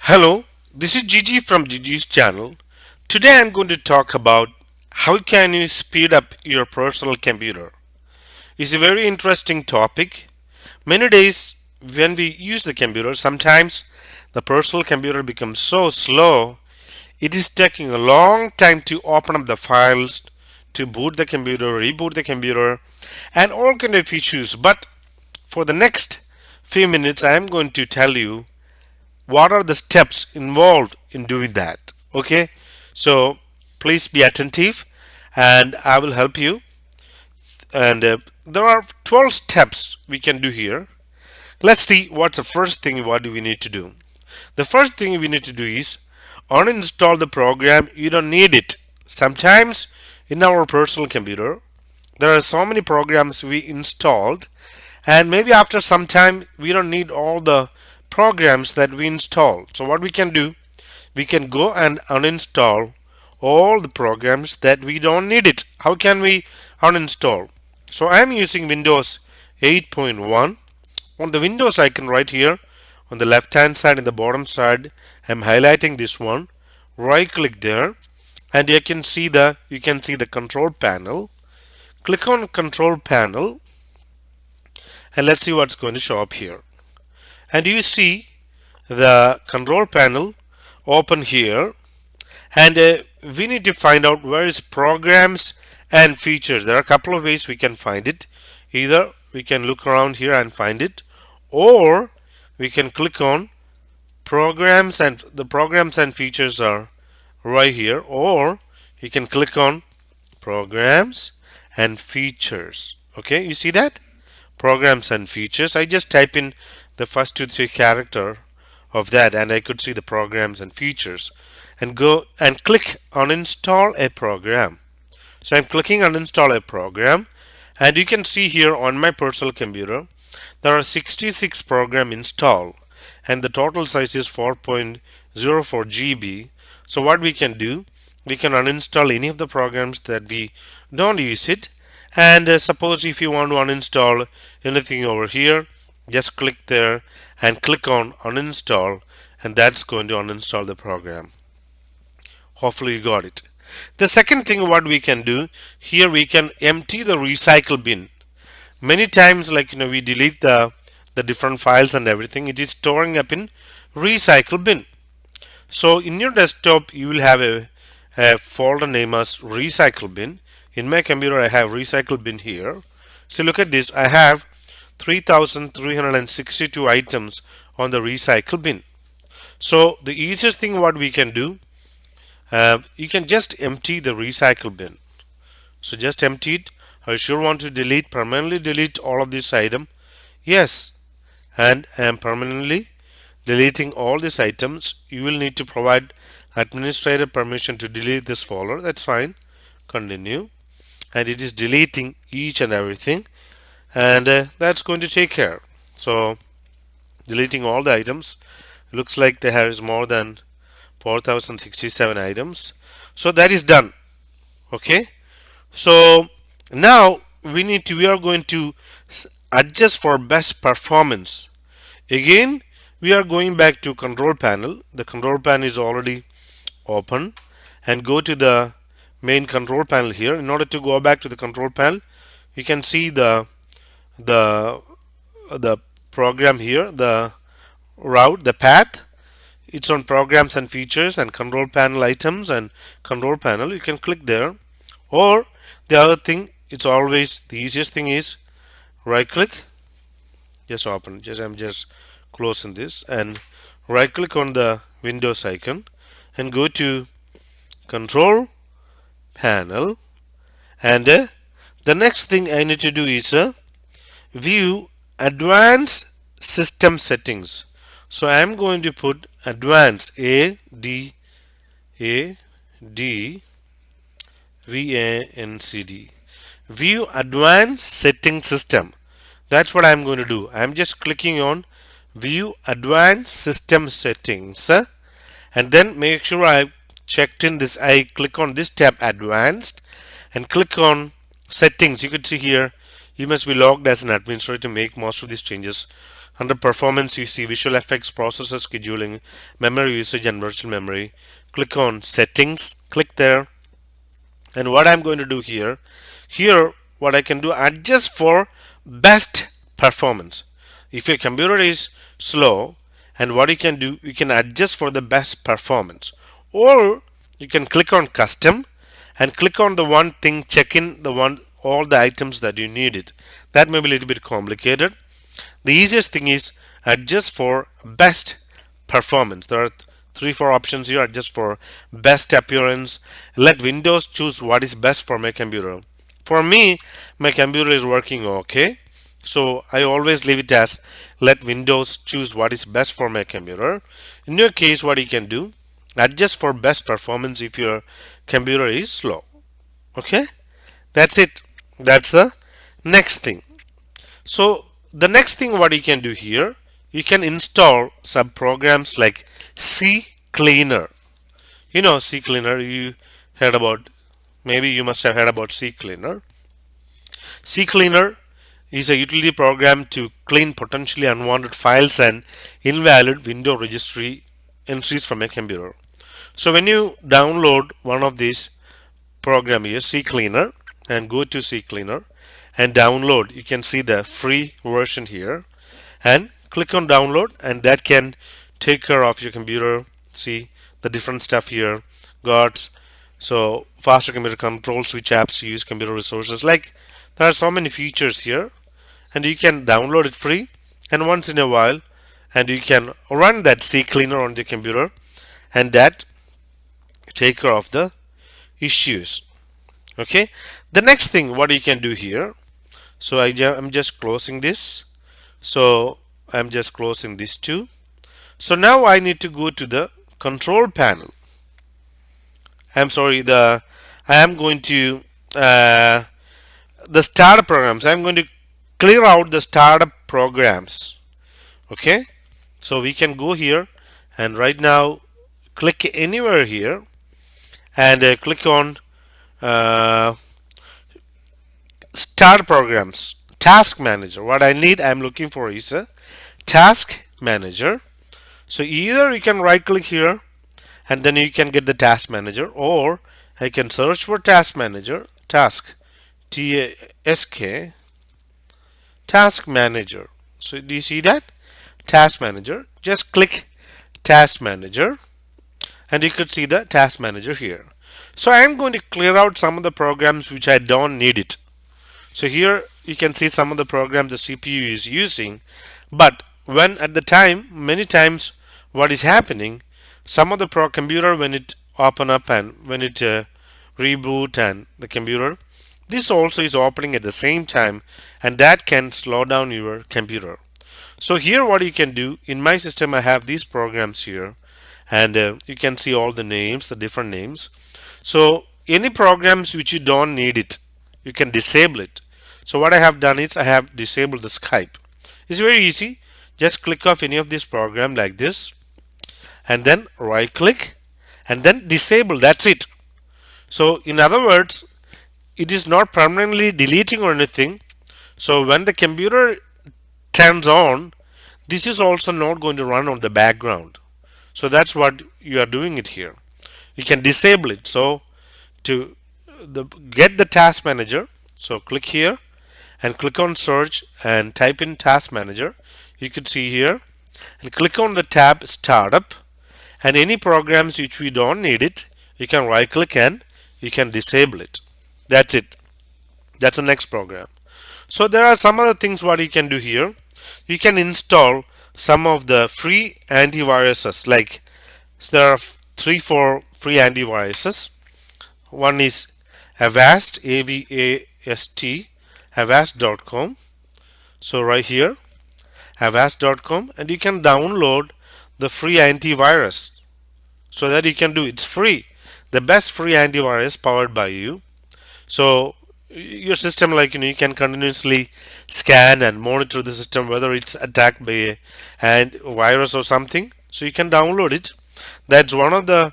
Hello, this is Gijis from Gijis channel. Today I'm going to talk about how can you speed up your personal computer. It's a very interesting topic. Many days when we use the computer, sometimes the personal computer becomes so slow, it is taking a long time to open up the files, to boot the computer, reboot the computer, and all kind of issues. But for the next few minutes, I am going to tell you what are the steps involved in doing that. Okay, so please be attentive and I will help you. And there are 12 steps we can do here. Let's see what's the first thing. What do we need to do? The first thing we need to do is uninstall the program. You don't need it. Sometimes in our personal computer there are so many programs we installed, and maybe after some time we don't need all the programs that we install. So what we can do, we can go and uninstall all the programs that we don't need it. How can we uninstall? So I'm using Windows 8.1. On the Windows icon right here on the left hand side and the bottom side, I'm highlighting this one. Right click there and you can see the control panel. Click on control panel and let's see what's going to show up here. And you see the control panel open here, and we need to find out where is programs and features. There are a couple of ways we can find it. Either we can look around here and find it, or we can click on programs, and the programs and features are right here, or you can click on programs and features. Okay, you see that? Programs and features. I just type in the first 2-3 character of that and I could see the programs and features, and go and click on install a program. So I'm clicking on install a program, and you can see here on my personal computer there are 66 program installed and the total size is 4.04 GB. So what we can do, we can uninstall any of the programs that we don't use it. And suppose if you want to uninstall anything over here, just click there and click on uninstall, and that's going to uninstall the program. Hopefully you got it. The second thing what we can do here, we can empty the recycle bin. Many times, like we delete the different files and everything, it is storing up in recycle bin. So in your desktop you will have a folder name as recycle bin. In my computer I have recycle bin here. So look at this, I have 3,362 items on the recycle bin. So the easiest thing what we can do, you can just empty the recycle bin. So just empty it. I sure want to permanently delete all of this item. Yes, and I am permanently deleting all these items. You will need to provide administrator permission to delete this folder. That's fine. Continue. And it is deleting each and everything, and that's going to take care. So deleting all the items. Looks like there is more than 4067 items. So that is done. Okay. So now we are going to adjust for best performance. Again, we are going back to control panel. The control panel is already open, and go to the main control panel here. In order to go back to the control panel, you can see the program here, the route, the path. It's on programs and features and control panel items and control panel. You can click there, or the other thing, it's always the easiest thing is right click, just open, I'm just closing this, and right click on the Windows icon and go to control panel, and the next thing I need to do is view advanced system settings. So I am going to put advanced, ADVANCD, view advanced setting system. That's what I'm going to do. I'm just clicking on view advanced system settings, and then make sure I checked in this. I click on this tab advanced and click on settings. You could see here you must be logged as an administrator to make most of these changes. Under performance, you see visual effects, processor scheduling, memory usage, and virtual memory. Click on settings, click there. And what I'm going to do here, what I can do, adjust for best performance. If your computer is slow, and what you can do, you can adjust for the best performance. Or you can click on custom and click on the one thing, check in the one all the items that you needed. That may be a little bit complicated. The easiest thing is adjust for best performance. There are 3-4 options here. Adjust for best appearance. Let Windows choose what is best for my computer. For me, my computer is working okay, so I always leave it as let Windows choose what is best for my computer. In your case, what you can do, adjust for best performance if your computer is slow. Okay, that's it. That's the next thing. So the next thing what you can do here, you can install some programs like CCleaner. You know CCleaner, you heard about, maybe you must have heard about CCleaner. CCleaner is a utility program to clean potentially unwanted files and invalid window registry entries from a computer. So when you download one of these program here, CCleaner, and go to CCleaner and download, you can see the free version here, and click on download, and that can take care of your computer. See the different stuff here got. So faster computer control, switch apps to use computer resources, like there are so many features here, and you can download it free, and once in a while, and you can run that CCleaner on the computer, and that take care of the issues. Okay, the next thing what you can do here, so I'm just closing this, so I'm just closing this too. So now I need to go to the control panel. I am going to the startup programs. I'm going to clear out the startup programs. Okay, so we can go here and right now click anywhere here and click on start programs, task manager. What I'm looking for is a task manager. So either you can right click here and then you can get the task manager, or I can search for task manager, task, T-A-S-K, task manager. So do you see that? Task manager. Just click task manager and you could see the task manager here. So I am going to clear out some of the programs which I don't need it. So here you can see some of the programs the CPU is using, but when at the time, many times what is happening, some of the computer when it open up and when it reboot and the computer, this also is opening at the same time, and that can slow down your computer. So here what you can do, in my system I have these programs here, and you can see all the names, the different names. So any programs which you don't need it, you can disable it. So what I have done is I have disabled the Skype. It's very easy. Just click off any of this program like this and then right click and then disable. That's it. So in other words, it is not permanently deleting or anything. So when the computer turns on, this is also not going to run on the background. So that's what you are doing it here. You can disable it. So to get the task manager, so click here and click on search and type in task manager. You could see here and click on the tab startup, and any programs which we don't need it, you can right click and you can disable it. That's it. That's the next program. So there are some other things what you can do here. You can install some of the free antiviruses, like so there are 3-4 free antiviruses. One is Avast, A-V-A-S-T, avast.com. So right here, avast.com, and you can download the free antivirus so that you can do it's free, the best free antivirus powered by you. So your system, like you can continuously scan and monitor the system whether it's attacked by a virus or something. So you can download it. That's one of the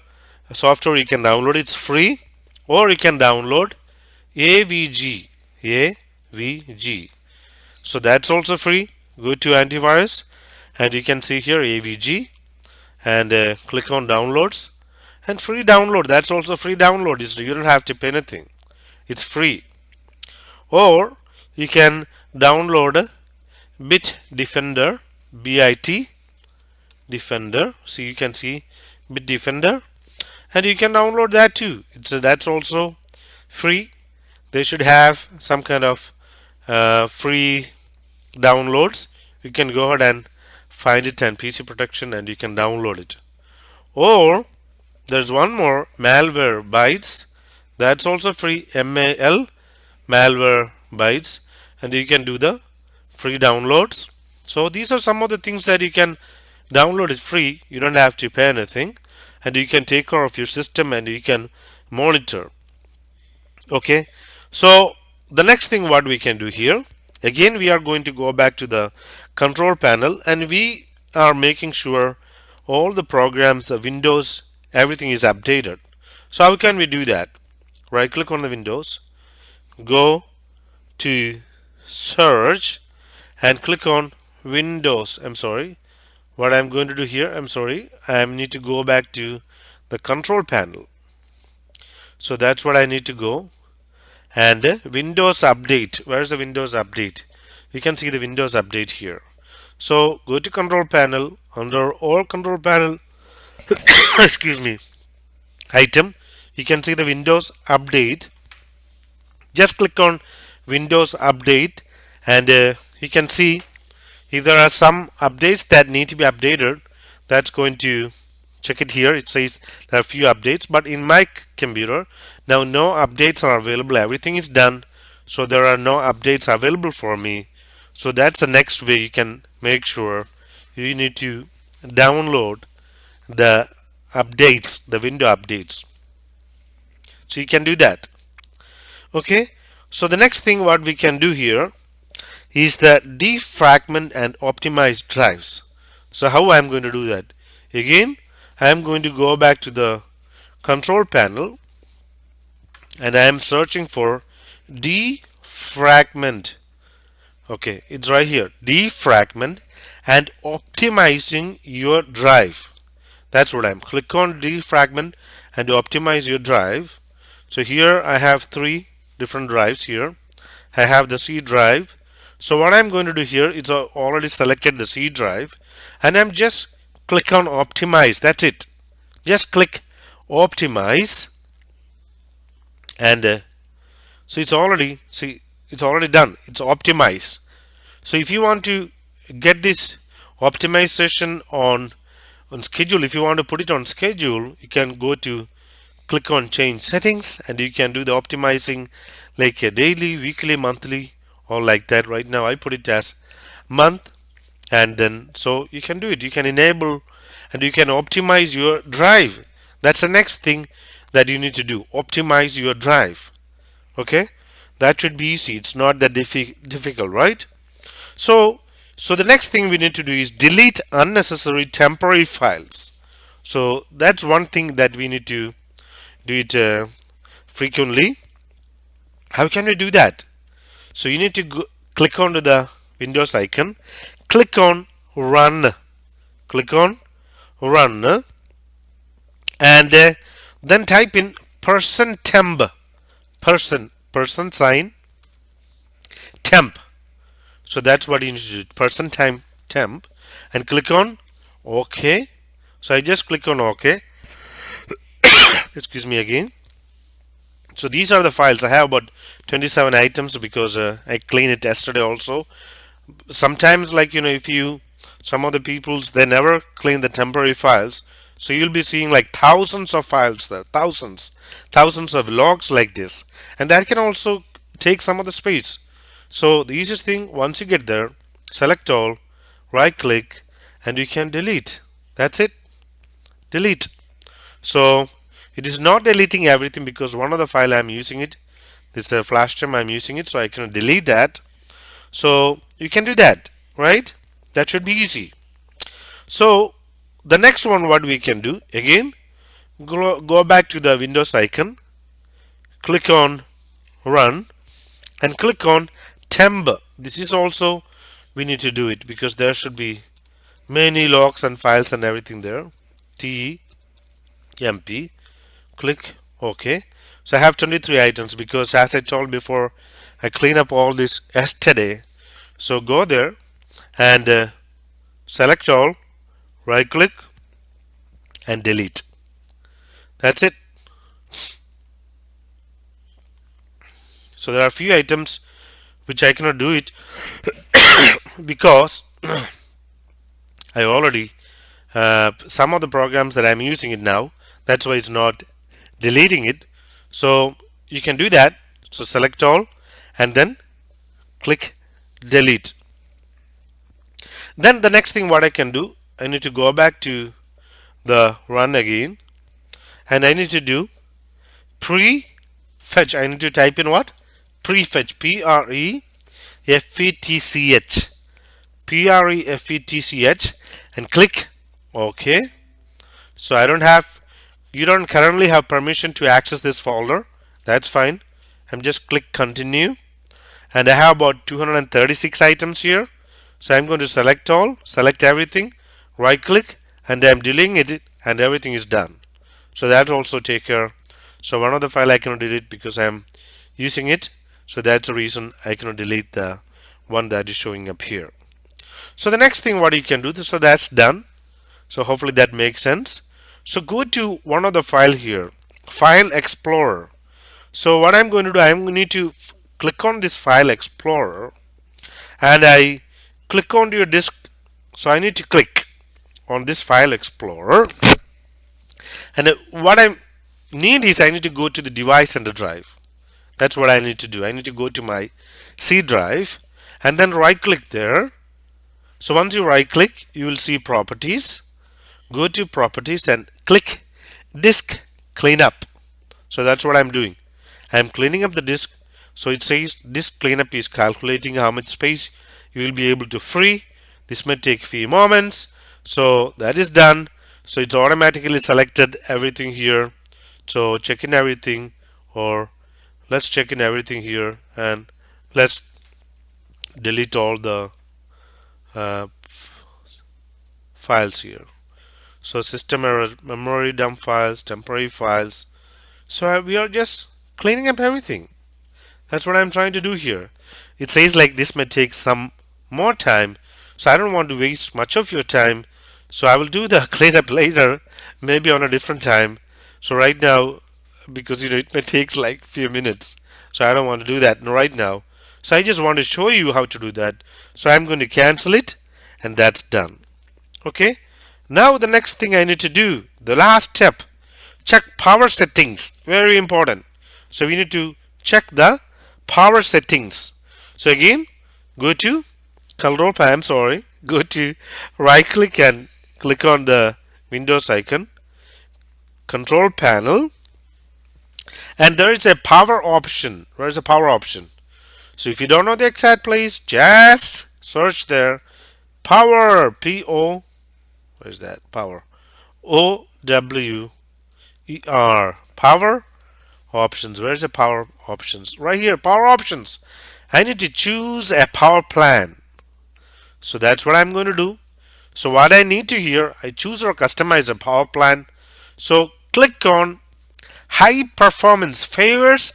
software you can download. It's free, or you can download AVG. So that's also free. Go to antivirus and you can see here AVG, and click on downloads, and free download. That's also free download. You don't have to pay anything. It's free. Or you can download Bitdefender, BIT Defender. So you can see Bitdefender, and you can download that too. That's also free. They should have some kind of free downloads. You can go ahead and find it on PC Protection, and you can download it. Or there's one more, Malware Bytes. That's also free, MAL, Malware Bytes, and you can do the free downloads. So these are some of the things that you can download. It free. You don't have to pay anything, and you can take care of your system, and you can monitor. Okay, so the next thing what we can do here, again we are going to go back to the control panel, and we are making sure all the programs, the Windows, everything is updated. So how can we do that? Right click on the Windows, go to search, and click on Windows. What I'm going to do here, I need to go back to the control panel. So that's what I need to go. And Windows Update. Where's the Windows Update? You can see the Windows Update here. So go to Control Panel. Under All Control Panel, excuse me, item, you can see the Windows Update. Just click on Windows Update, and you can see if there are some updates that need to be updated. That's going to check it here. It says there are a few updates, but in my computer now no updates are available. Everything is done, so there are no updates available for me. So that's the next way you can make sure. You need to download the updates, the window updates. So you can do that. Okay, so the next thing what we can do here is the Defragment and Optimize drives. So how I'm going to do that? Again, I am going to go back to the control panel, and I am searching for Defragment. Okay, it's right here. Defragment and Optimizing your drive. That's what I'm. Click on Defragment and Optimize your drive. So here I have 3 different drives here. I have the C drive. So what I'm going to do here is already selected the C drive, and I'm just click on Optimize. That's it. Just click Optimize, and so it's already done. It's Optimize. So if you want to get this optimization on schedule, if you want to put it on schedule, you can go to click on Change Settings, and you can do the optimizing like a daily, weekly, monthly, or like that. Right now I put it as month, and then so you can do it. You can enable and you can optimize your drive. That's the next thing that you need to do. Optimize your drive. Okay, that should be easy. It's not that difficult, right? So the next thing we need to do is delete unnecessary temporary files. So that's one thing that we need to do it frequently. How can we do that? So you need to click onto the Windows icon, click on Run, and then type in %temp, person sign temp. So that's what you need to do, %temp, and click on OK. So I just click on OK. Excuse me again. So these are the files. I have about 27 items because I cleaned it yesterday also. Sometimes, like, if some of the peoples, they never clean the temporary files, so you'll be seeing like thousands of files there, thousands of logs like this, and that can also take some of the space. So the easiest thing, once you get there, select all, right click, and you can delete. That's it. Delete. So it is not deleting everything because one of the file I'm using it, this flash term I'm using it, so I can delete that. So you can do that, right? That should be easy. So the next one, what we can do, again, go back to the Windows icon, click on Run, and click on temp. This is also we need to do it because there should be many logs and files and everything there. temp, click OK. So I have 23 items because, as I told before, I clean up all this yesterday. So go there and select all, right click and delete. That's it. So there are a few items which I cannot do it because I already some of the programs that I'm using it now, that's why it's not deleting it. So you can do that. So select all and then click delete. Then the next thing what I can do, I need to go back to the run again and I need to do prefetch. I need to type in what? Prefetch, Prefetch, Prefetch and click OK. So you don't currently have permission to access this folder. That's fine. I'm just click continue and I have about 236 items here. So I'm going to select all, select everything, right click and I'm deleting it and everything is done. So that also take care. So one of the file I cannot delete because I'm using it. So that's the reason I cannot delete the one that is showing up here. So the next thing what you can do, so that's done. So hopefully that makes sense. So go to one of the file here, File Explorer. So what I'm going to do, I'm going to need to click on this File Explorer and I click on your disk. So I need to click on this File Explorer and what I need is I need to go to the device and the drive. That's what I need to do. I need to go to my C drive and then right click there. So once you right click, you will see properties. Go to properties and click disk cleanup. So that's what I'm doing. I'm cleaning up the disk. So it says disk cleanup is calculating how much space you will be able to free. This may take a few moments. So that is done. So it's automatically selected everything here. So check in everything, or let's check in everything here and let's delete all the files here. So system error, memory dump files, temporary files. So we are just cleaning up everything. That's what I'm trying to do here. It says like this may take some more time. So I don't want to waste much of your time. So I will do the cleanup later, maybe on a different time. So right now, because it may take like few minutes. So I don't want to do that right now. So I just want to show you how to do that. So I'm going to cancel it and that's done. Okay. Now the next thing I need to do, the last step, check power settings. Very important. So we need to check the power settings. So again, go to control panel, go to right click and click on the Windows icon, control panel, and there is a power option. Where is the power option? So if you don't know the exact place, just search there. Power, P-O, where is that? Power, O-W-E-R, power options. Where's the power options? Right here, power options. I need to choose a power plan. So that's what I'm going to do. So what I need to here, I choose or customize a power plan. So click on high performance, favors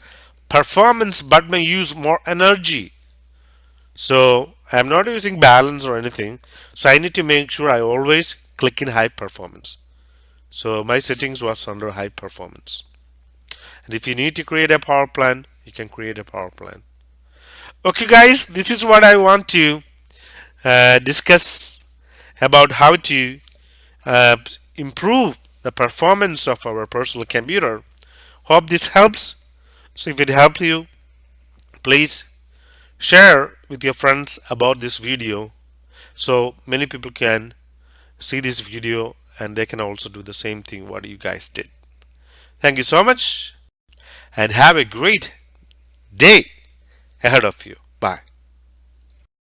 performance but may use more energy. So I'm not using balance or anything. So I need to make sure I always click in high performance. So my settings was under high performance. And if you need to create a power plan, you can create a power plan. Okay guys, this is what I want to discuss about how to improve the performance of our personal computer. Hope this helps. So if it helped you, please share with your friends about this video so many people can see this video and they can also do the same thing what you guys did. Thank you so much and have a great day ahead of you. Bye.